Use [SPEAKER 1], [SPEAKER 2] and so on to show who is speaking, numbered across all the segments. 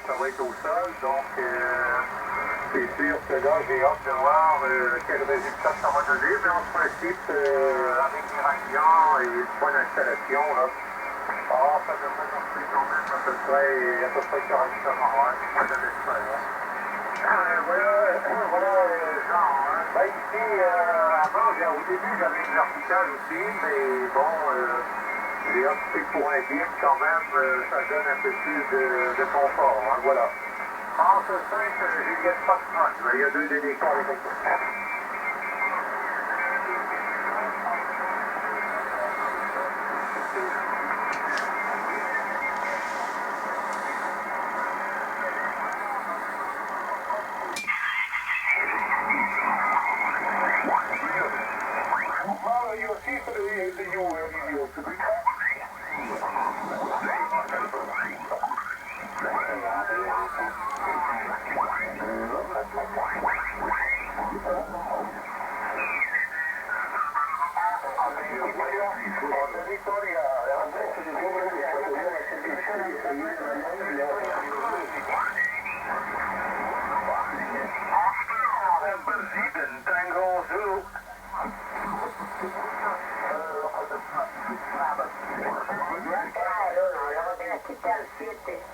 [SPEAKER 1] ça va être au sol. Donc, c'est sûr que là, j'ai hâte de voir quel résultat ça va donner. Mais en principe, avec les radiants et une bonne installation, là, ça devrait marcher quand même à peu près correctement. Ouais, moi, je l'espère. Voilà, Jean. Hein. Ben, ici, avant, au début, j'avais une verticale aussi, mais bon, j'ai opté pour un guide quand même, ça donne un peu plus de confort. Hein, voilà. En ce 5, Juliette Foxtrot, il y a 2 délégués avec elle.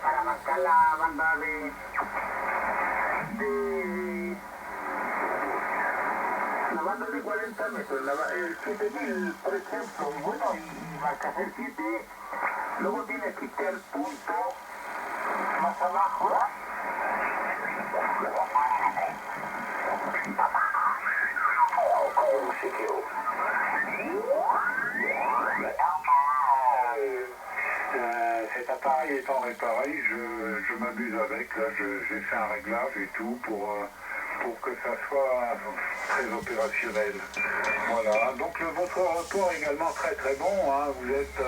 [SPEAKER 2] Para marcar la banda la banda de 40 metros, el 7000, por ejemplo, bueno, y marcas el 7, luego tienes que irte al punto más abajo.
[SPEAKER 1] Cet appareil étant réparé, je m'amuse avec. Là, j'ai fait un réglage et tout pour que ça soit très opérationnel. Voilà. Donc votre rapport est également très très bon. Hein. Vous êtes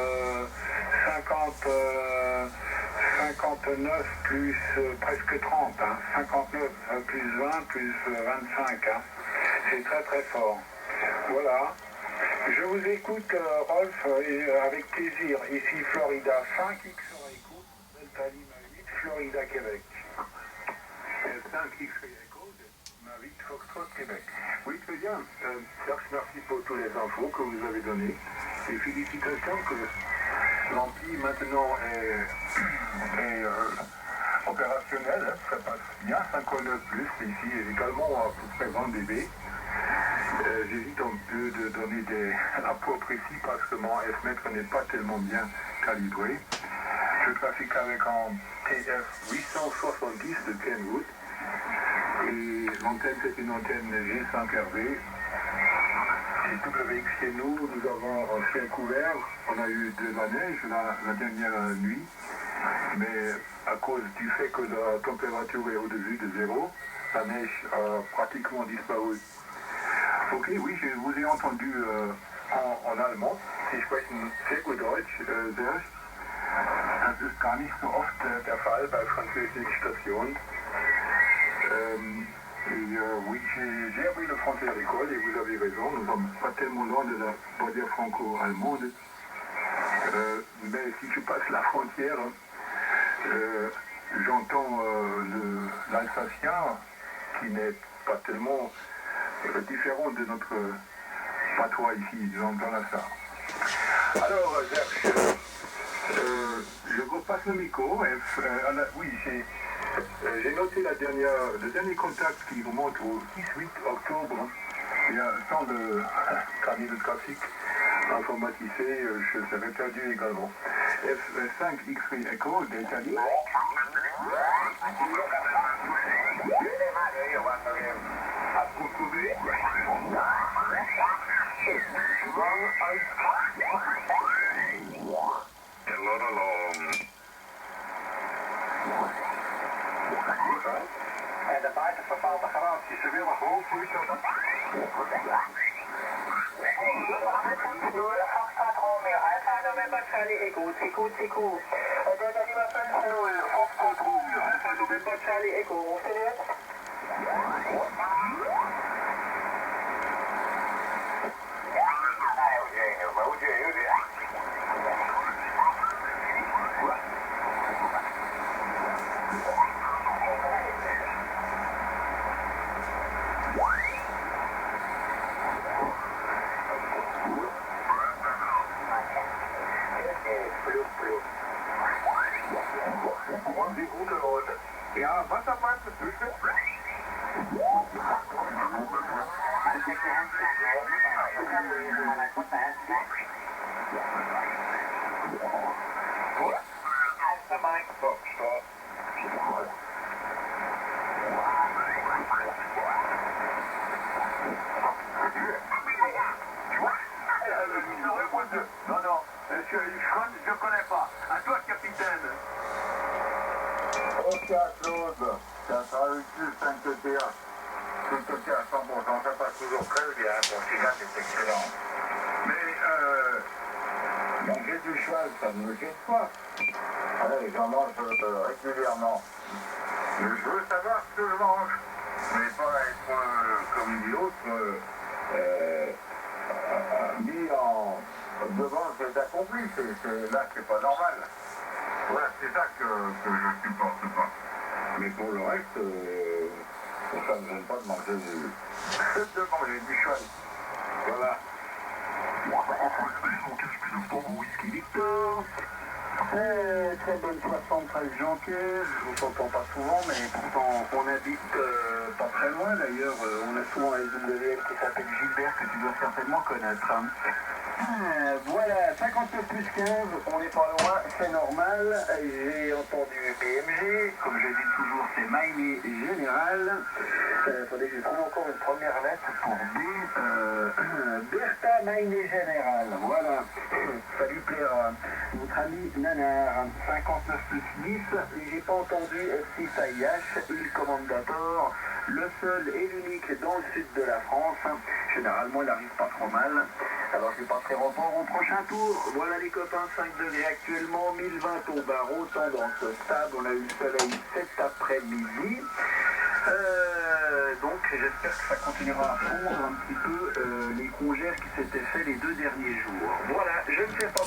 [SPEAKER 1] 59 plus presque 30. Hein. 59 plus 20 plus 25. Hein. C'est très très fort. Voilà. Je vous écoute, Rolf, avec plaisir. Ici, Florida 5, X-Ray Echo, Delta Lima 8, Florida, Québec. 5 X-Ray Echo, Delta 8, Foxtrot, Québec. Oui, très bien. Serge, merci pour toutes les infos que vous avez données. Et félicitations que l'ampli maintenant est opérationnel. Hein, ça passe bien, 59 plus ici, et également à peu près 20 dB. J'hésite un peu de donner des rapports précis parce que mon S-mètre n'est pas tellement bien calibré. Je trafique avec un TF 870 de Kenwood et l'antenne c'est une antenne G5RV. Et WX chez nous, nous avons un ciel couvert, on a eu de la neige la dernière nuit, mais à cause du fait que la température est au-dessus de zéro, la neige a pratiquement disparu. Ok, oui, je vous ai entendu en allemand. Sie sprechen sehr gut Deutsch, Serge. Das ist gar nicht so oft der Fall bei französischen Stationen. Oui, j'ai appris le français à l'école et vous avez raison, nous ne sommes pas tellement loin de la barrière franco-allemande. Mais si je passe la frontière, j'entends l'alsacien qui n'est pas tellement différent de notre patois ici, dans la Sarre. Alors, Serge, je repasse le micro. Oui, j'ai noté le dernier contact qui remonte au 18 octobre. Il y a sans le carnet de trafic informatisé, je serais perdu également. F5 X-Ray Echo, Delta Lima. En de buiten bepaalt de garantie, ze willen gewoon voor u zo.
[SPEAKER 2] Foxtrot Romeo, Alpha November Charlie Echo, CQ. Delta Lima 5-0, Foxtrot Romeo, Alpha November Charlie Echo, ruft ihr jetzt? Ja, Wasserband dazwischen. Non, non, je connais pas. À toi, capitaine.
[SPEAKER 3] Ok, Claude, ça sera utile 5TTA. Tout côté à 100%, ça passe toujours très bien. Portugal est excellent. Mais, manger du cheval, ça ne me gêne pas. Allez, j'en mange régulièrement. Mais je veux savoir ce que je mange. Mais pas être, comme dit l'autre, mis en devant le fait accompli. Là, c'est pas normal. Voilà, c'est ça que je supporte pas. Mais pour le reste, ça ne me gêne pas de manger du cheval. Voilà.
[SPEAKER 2] Très bonne 73 Jean-Pierre, on ne s'entend pas souvent, mais pourtant on habite pas très loin. D'ailleurs, on a souvent un SWL qui s'appelle Gilbert, que tu dois certainement connaître. Voilà, 59 plus 15, on n'est pas loin, c'est normal. J'ai entendu BMG, comme je dis toujours, c'est Maïné Général. Attendez, je trouve encore une première lettre pour B. Bertha Maïné Général, voilà. Ça lui plaira. Notre ami Nanar, 59 plus 10, j'ai pas entendu F6AIH, Il Commandator, le seul et l'unique dans le sud de la France. Généralement, il n'arrive pas trop mal. Alors, je passerai report au prochain tour. Voilà les copains, 5 degrés actuellement, 1020 au barreau, tendance stable. On a eu le soleil cet après-midi. Donc, j'espère que ça continuera à fondre un petit peu les congés qui s'étaient faits les 2 derniers jours. Voilà, je ne sais pas.